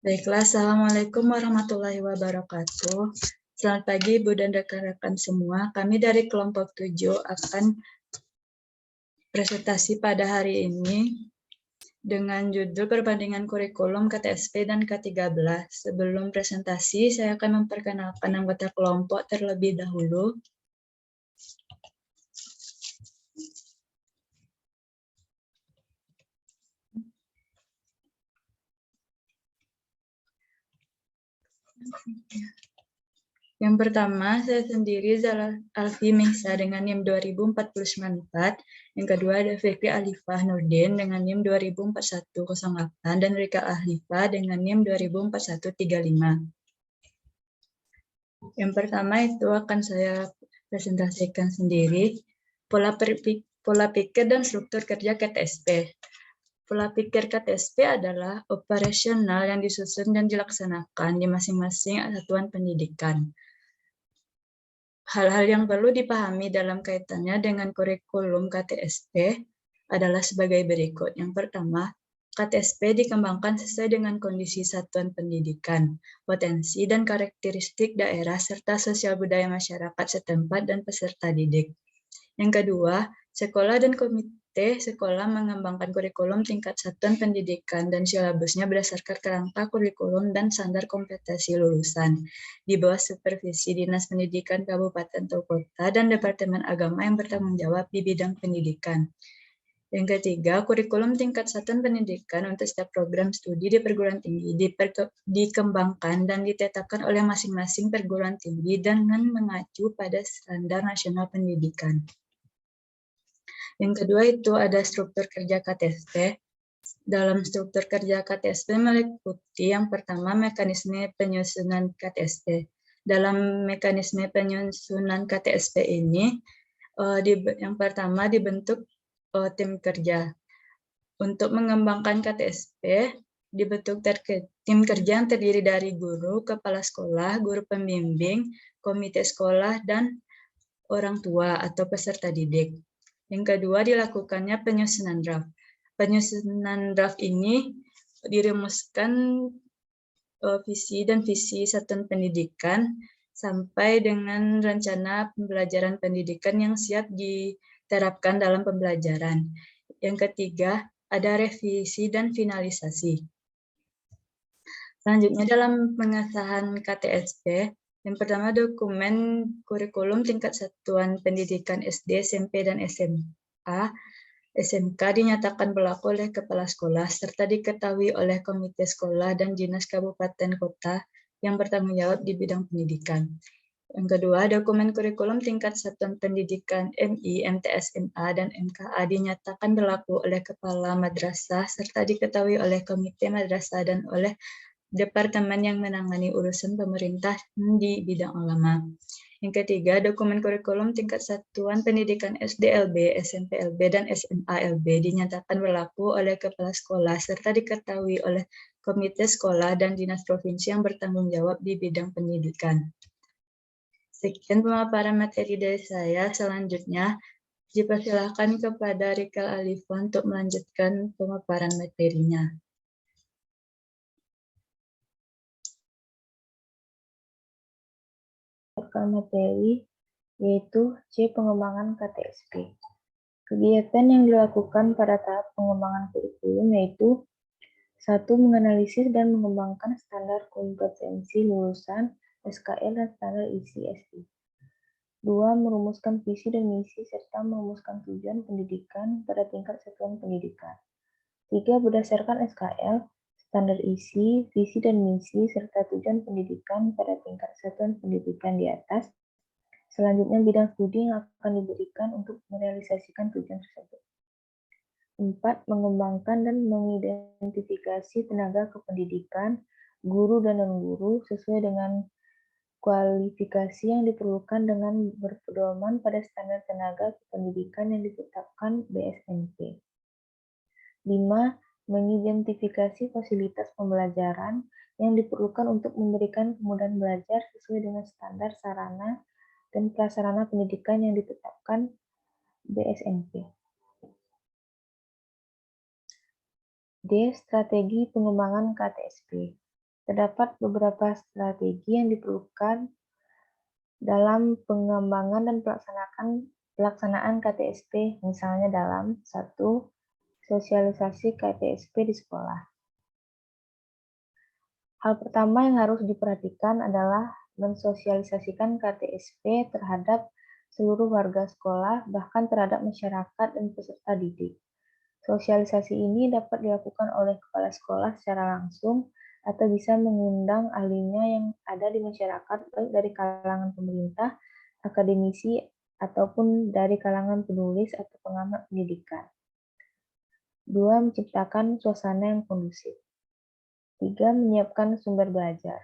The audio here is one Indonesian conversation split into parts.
Baiklah, Assalamualaikum warahmatullahi wabarakatuh. Selamat pagi, Ibu dan rekan-rekan semua. Kami dari kelompok 7 akan presentasi pada hari ini dengan judul perbandingan kurikulum KTSP dan K13. Sebelum presentasi, saya akan memperkenalkan anggota kelompok terlebih dahulu. Yang pertama, saya sendiri Zala Alfi Mehsa dengan NIM 204094. Yang kedua ada Fikri Alifah Nurdin dengan NIM 204108 dan Rika Alifah dengan NIM 204135. Yang pertama itu akan saya presentasikan sendiri pola pikir dan struktur kerja KTSP. Pola pikir KTSP adalah operasional yang disusun dan dilaksanakan di masing-masing satuan pendidikan. Hal-hal yang perlu dipahami dalam kaitannya dengan kurikulum KTSP adalah sebagai berikut. Yang pertama, KTSP dikembangkan sesuai dengan kondisi satuan pendidikan, potensi dan karakteristik daerah, serta sosial budaya masyarakat setempat dan peserta didik. Yang kedua, sekolah dan komite sekolah mengembangkan kurikulum tingkat satuan pendidikan dan silabusnya berdasarkan kerangka kurikulum dan standar kompetensi lulusan di bawah supervisi Dinas Pendidikan Kabupaten atau Kota dan Departemen Agama yang bertanggung jawab di bidang pendidikan. Yang ketiga, kurikulum tingkat satuan pendidikan untuk setiap program studi di perguruan tinggi dikembangkan dan ditetapkan oleh masing-masing perguruan tinggi dengan mengacu pada standar nasional pendidikan. Yang kedua itu ada struktur kerja KTSP. Dalam struktur kerja KTSP meliputi yang pertama mekanisme penyusunan KTSP. Dalam mekanisme penyusunan KTSP ini, yang pertama dibentuk tim kerja. Untuk mengembangkan KTSP, dibentuk tim kerja yang terdiri dari guru, kepala sekolah, guru pembimbing, komite sekolah, dan orang tua atau peserta didik. Yang kedua, dilakukannya penyusunan draft. Penyusunan draft ini dirumuskan visi dan visi satuan pendidikan sampai dengan rencana pembelajaran pendidikan yang siap diterapkan dalam pembelajaran. Yang ketiga, ada revisi dan finalisasi. Selanjutnya dalam pengesahan KTSP, yang pertama dokumen kurikulum tingkat satuan pendidikan SD, SMP, dan SMA, SMK dinyatakan berlaku oleh kepala sekolah serta diketahui oleh komite sekolah dan dinas kabupaten kota yang bertanggung jawab di bidang pendidikan. Yang kedua, dokumen kurikulum tingkat satuan pendidikan MI, MTS, MA, dan MKA dinyatakan berlaku oleh kepala madrasah serta diketahui oleh komite madrasah dan oleh departemen yang menangani urusan pemerintah di bidang agama. Yang ketiga, dokumen kurikulum tingkat satuan pendidikan SDLB, SMPLB, dan SMALB dinyatakan berlaku oleh kepala sekolah serta diketahui oleh komite sekolah dan dinas provinsi yang bertanggung jawab di bidang pendidikan. Sekian pemaparan materi dari saya. Selanjutnya, dipersilakan kepada Rika Alifah untuk melanjutkan pemaparan materinya. Materi yaitu C. Pengembangan KTSP. Kegiatan yang dilakukan pada tahap pengembangan kurikulum yaitu 1. Menganalisis dan mengembangkan standar kompetensi lulusan SKL dan standar isi SI. 2. Merumuskan visi dan misi serta merumuskan tujuan pendidikan pada tingkat satuan pendidikan. 3. Berdasarkan SKL, standar isi, visi dan misi serta tujuan pendidikan pada tingkat satuan pendidikan di atas. Selanjutnya, bidang studi yang akan diberikan untuk merealisasikan tujuan tersebut. 4. Mengembangkan dan mengidentifikasi tenaga kependidikan, guru dan non-guru sesuai dengan kualifikasi yang diperlukan dengan berpedoman pada standar tenaga kependidikan yang ditetapkan BSNP. 5. Mengidentifikasi fasilitas pembelajaran yang diperlukan untuk memberikan kemudahan belajar sesuai dengan standar sarana dan prasarana pendidikan yang ditetapkan BSNP. D. Strategi pengembangan KTSP. Terdapat beberapa strategi yang diperlukan dalam pengembangan dan pelaksanaan KTSP, misalnya dalam 1. Sosialisasi KTSP di sekolah. Hal pertama yang harus diperhatikan adalah mensosialisasikan KTSP terhadap seluruh warga sekolah, bahkan terhadap masyarakat dan peserta didik. Sosialisasi ini dapat dilakukan oleh kepala sekolah secara langsung atau bisa mengundang ahlinya yang ada di masyarakat, baik dari kalangan pemerintah, akademisi, ataupun dari kalangan penulis atau pengamat pendidikan. 2. Menciptakan suasana yang kondusif. 3. Menyiapkan sumber belajar.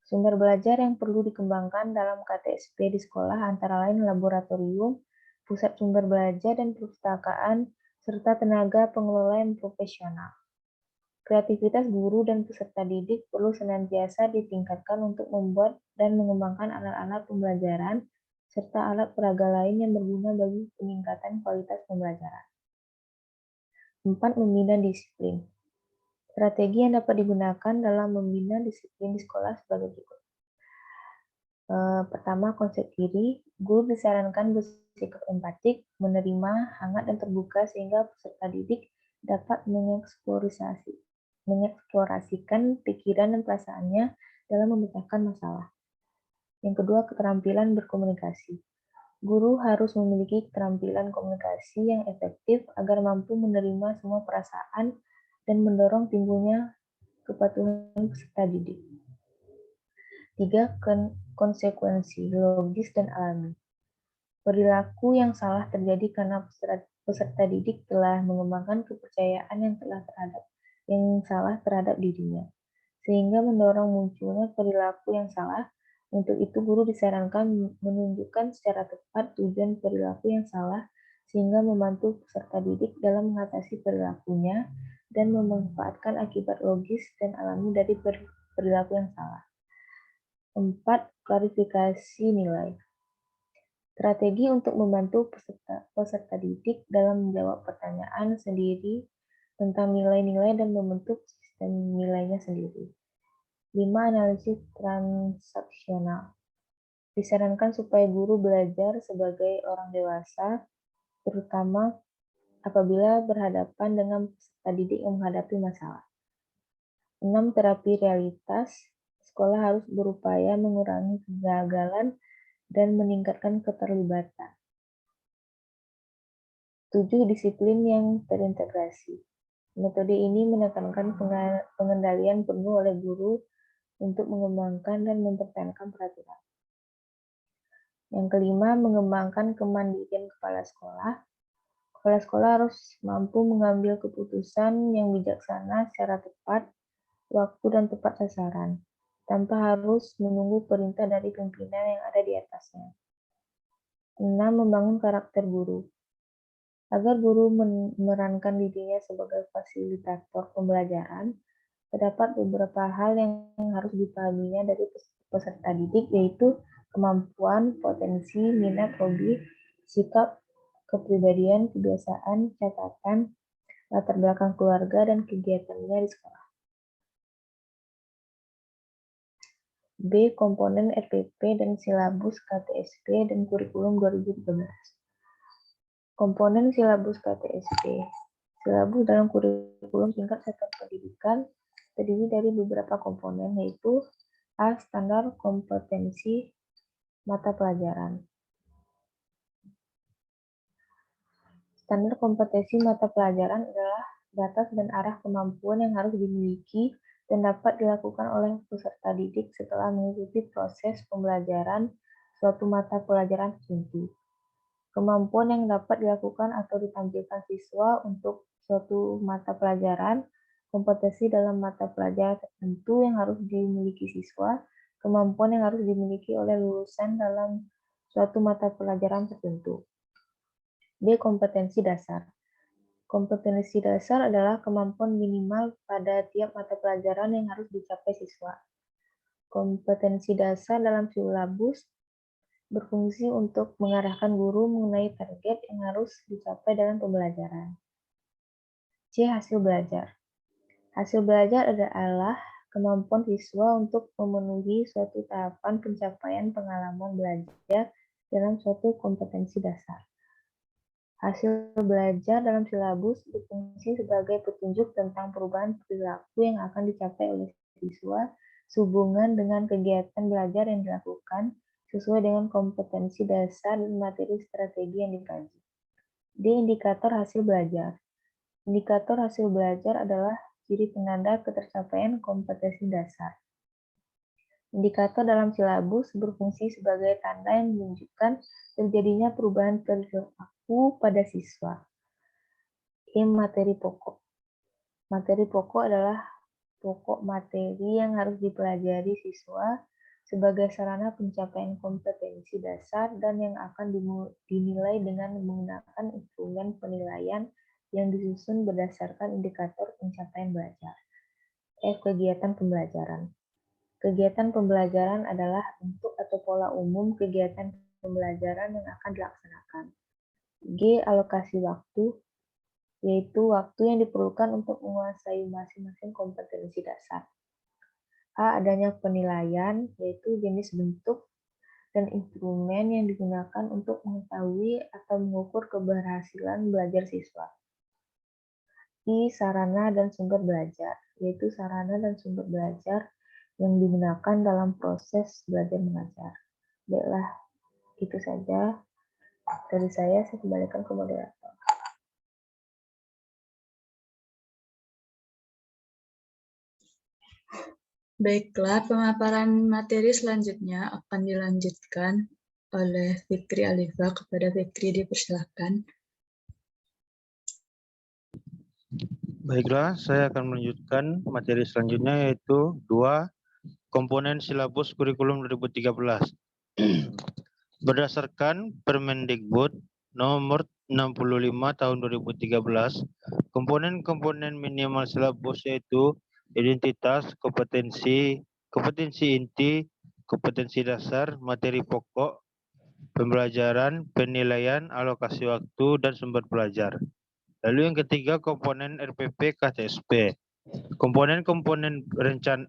Sumber belajar yang perlu dikembangkan dalam KTSP di sekolah antara lain laboratorium, pusat sumber belajar dan perpustakaan, serta tenaga pengelola yang profesional. Kreativitas guru dan peserta didik perlu senantiasa ditingkatkan untuk membuat dan mengembangkan alat-alat pembelajaran serta alat peraga lain yang berguna bagi peningkatan kualitas pembelajaran. 4. Membina disiplin. Strategi yang dapat digunakan dalam membina disiplin di sekolah sebagai berikut. Pertama, konsep diri. Guru disarankan bersikap empatik, menerima, hangat, dan terbuka sehingga peserta didik dapat mengeksplorasikan pikiran dan perasaannya dalam memecahkan masalah. Yang kedua, keterampilan berkomunikasi. Guru harus memiliki keterampilan komunikasi yang efektif agar mampu menerima semua perasaan dan mendorong timbulnya kepatuhan peserta didik. 3. Konsekuensi logis dan alami. Perilaku yang salah terjadi karena peserta didik telah mengembangkan kepercayaan yang salah terhadap dirinya, sehingga mendorong munculnya perilaku yang salah. Untuk itu, guru disarankan menunjukkan secara tepat tujuan perilaku yang salah, sehingga membantu peserta didik dalam mengatasi perilakunya dan memanfaatkan akibat logis dan alami dari perilaku yang salah. 4. Klarifikasi nilai. Strategi untuk membantu peserta didik dalam menjawab pertanyaan sendiri tentang nilai-nilai dan membentuk sistem nilainya sendiri. 5. Analisis transaksional. Disarankan supaya guru belajar sebagai orang dewasa, terutama apabila berhadapan dengan peserta didik yang menghadapi masalah. 6. Terapi realitas. Sekolah harus berupaya mengurangi kegagalan dan meningkatkan keterlibatan. 7. Disiplin yang terintegrasi. Metode ini menekankan pengendalian penuh oleh guru untuk mengembangkan dan mempertahankan peraturan. Yang kelima, mengembangkan kemandirian kepala sekolah. Kepala sekolah harus mampu mengambil keputusan yang bijaksana secara tepat, waktu dan tepat sasaran, tanpa harus menunggu perintah dari pimpinan yang ada di atasnya. 6. Membangun karakter guru. Agar guru memerankan dirinya sebagai fasilitator pembelajaran, terdapat beberapa hal yang harus dipahaminya dari peserta didik, yaitu kemampuan, potensi, minat, hobi, sikap, kepribadian, kebiasaan, catatan, latar belakang keluarga, dan kegiatannya di sekolah. B. Komponen RPP dan silabus KTSP dan kurikulum 2013. Komponen silabus KTSP. Silabus dalam kurikulum tingkat satuan pendidikan terdiri dari beberapa komponen, yaitu A. Standar kompetensi mata pelajaran. Standar kompetensi mata pelajaran adalah batas dan arah kemampuan yang harus dimiliki dan dapat dilakukan oleh peserta didik setelah mengikuti proses pembelajaran suatu mata pelajaran tertentu. Kemampuan yang dapat dilakukan atau ditampilkan siswa untuk suatu mata pelajaran, kompetensi dalam mata pelajaran tertentu yang harus dimiliki siswa, kemampuan yang harus dimiliki oleh lulusan dalam suatu mata pelajaran tertentu. B. Kompetensi dasar. Kompetensi dasar adalah kemampuan minimal pada tiap mata pelajaran yang harus dicapai siswa. Kompetensi dasar dalam silabus berfungsi untuk mengarahkan guru mengenai target yang harus dicapai dalam pembelajaran. C. Hasil belajar. Hasil belajar adalah kemampuan siswa untuk memenuhi suatu tahapan pencapaian pengalaman belajar dalam suatu kompetensi dasar. Hasil belajar dalam silabus berfungsi sebagai petunjuk tentang perubahan perilaku yang akan dicapai oleh siswa sehubungan dengan kegiatan belajar yang dilakukan sesuai dengan kompetensi dasar dan materi strategi yang dikaji. D. Indikator hasil belajar. Indikator hasil belajar adalah ciri penanda ketercapaian kompetensi dasar. Indikator dalam silabus berfungsi sebagai tanda yang menunjukkan terjadinya perubahan perilaku pada siswa. Materi pokok. Materi pokok adalah pokok materi yang harus dipelajari siswa sebagai sarana pencapaian kompetensi dasar dan yang akan dinilai dengan menggunakan instrumen penilaian yang disusun berdasarkan indikator pencapaian belajar. Kegiatan pembelajaran. Kegiatan pembelajaran adalah bentuk atau pola umum kegiatan pembelajaran yang akan dilaksanakan. G. Alokasi waktu, yaitu waktu yang diperlukan untuk menguasai masing-masing kompetensi dasar. A. Adanya penilaian, yaitu jenis bentuk dan instrumen yang digunakan untuk mengetahui atau mengukur keberhasilan belajar siswa. I. Sarana dan sumber belajar, yaitu sarana dan sumber belajar yang digunakan dalam proses belajar mengajar. Baiklah, itu saja dari saya kembalikan ke moderator. Baiklah, pemaparan materi selanjutnya akan dilanjutkan oleh Fikri Alifa. Kepada Fikri dipersilakan. Baiklah, saya akan melanjutkan materi selanjutnya yaitu 2. Komponen silabus kurikulum 2013. Berdasarkan Permendikbud nomor 65 tahun 2013, komponen-komponen minimal silabus yaitu identitas, kompetensi inti, kompetensi dasar, materi pokok, pembelajaran, penilaian, alokasi waktu, dan sumber belajar. Lalu yang ketiga, komponen RPP KTSP. Komponen-komponen rencana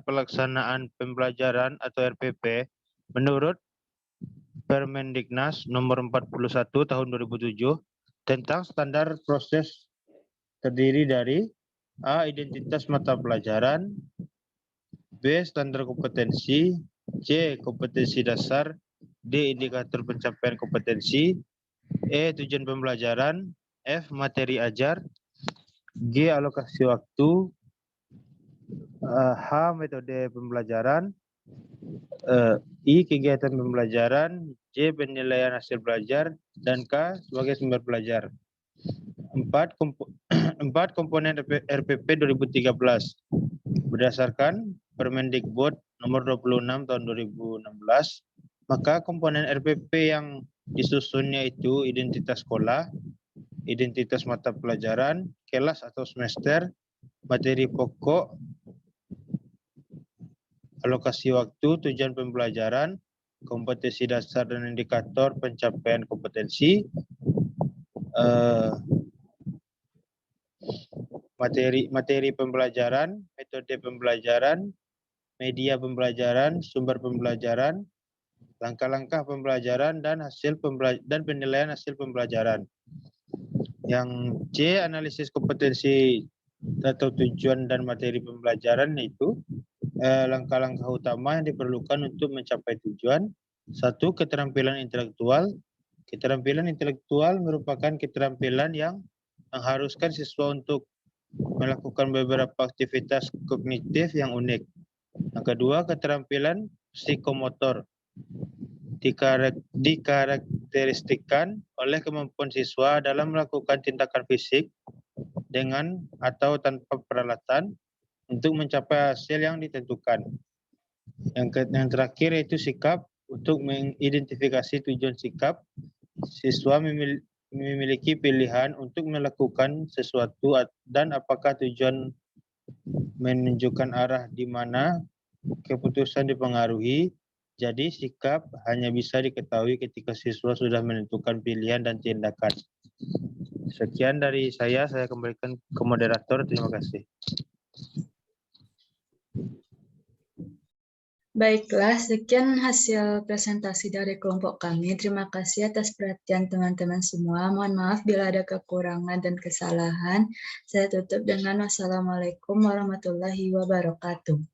pelaksanaan pembelajaran atau RPP menurut Permendiknas nomor 41 tahun 2007 tentang standar proses terdiri dari A. Identitas mata pelajaran, B. Standar kompetensi, C. Kompetensi dasar, D. Indikator pencapaian kompetensi, E. Tujuan pembelajaran, F. Materi ajar, G. Alokasi waktu, H. Metode pembelajaran, I. Kegiatan pembelajaran, J. Penilaian hasil belajar, dan K. Sebagai sumber belajar. 4. Komponen RPP 2013. Berdasarkan Permendikbud nomor 26 tahun 2016, maka komponen RPP yang disusunnya itu identitas sekolah, identitas mata pelajaran, kelas atau semester, materi pokok, alokasi waktu, tujuan pembelajaran, kompetensi dasar dan indikator pencapaian kompetensi, materi pembelajaran, metode pembelajaran, media pembelajaran, sumber pembelajaran, langkah-langkah pembelajaran dan penilaian hasil pembelajaran. Yang C, analisis kompetensi atau tujuan dan materi pembelajaran itu langkah-langkah utama yang diperlukan untuk mencapai tujuan. 1. Keterampilan intelektual. Keterampilan intelektual merupakan keterampilan yang mengharuskan siswa untuk melakukan beberapa aktivitas kognitif yang unik. Yang kedua, keterampilan psikomotor dikarakteristikkan oleh kemampuan siswa dalam melakukan tindakan fisik dengan atau tanpa peralatan untuk mencapai hasil yang ditentukan. Yang terakhir yaitu sikap. Untuk mengidentifikasi tujuan sikap, siswa memiliki pilihan untuk melakukan sesuatu dan apakah tujuan menunjukkan arah di mana keputusan dipengaruhi. Jadi sikap hanya bisa diketahui ketika siswa sudah menentukan pilihan dan tindakan. Sekian dari saya kembalikan ke moderator. Terima kasih. Baiklah, sekian hasil presentasi dari kelompok kami. Terima kasih atas perhatian teman-teman semua. Mohon maaf bila ada kekurangan dan kesalahan. Saya tutup dengan wassalamualaikum warahmatullahi wabarakatuh.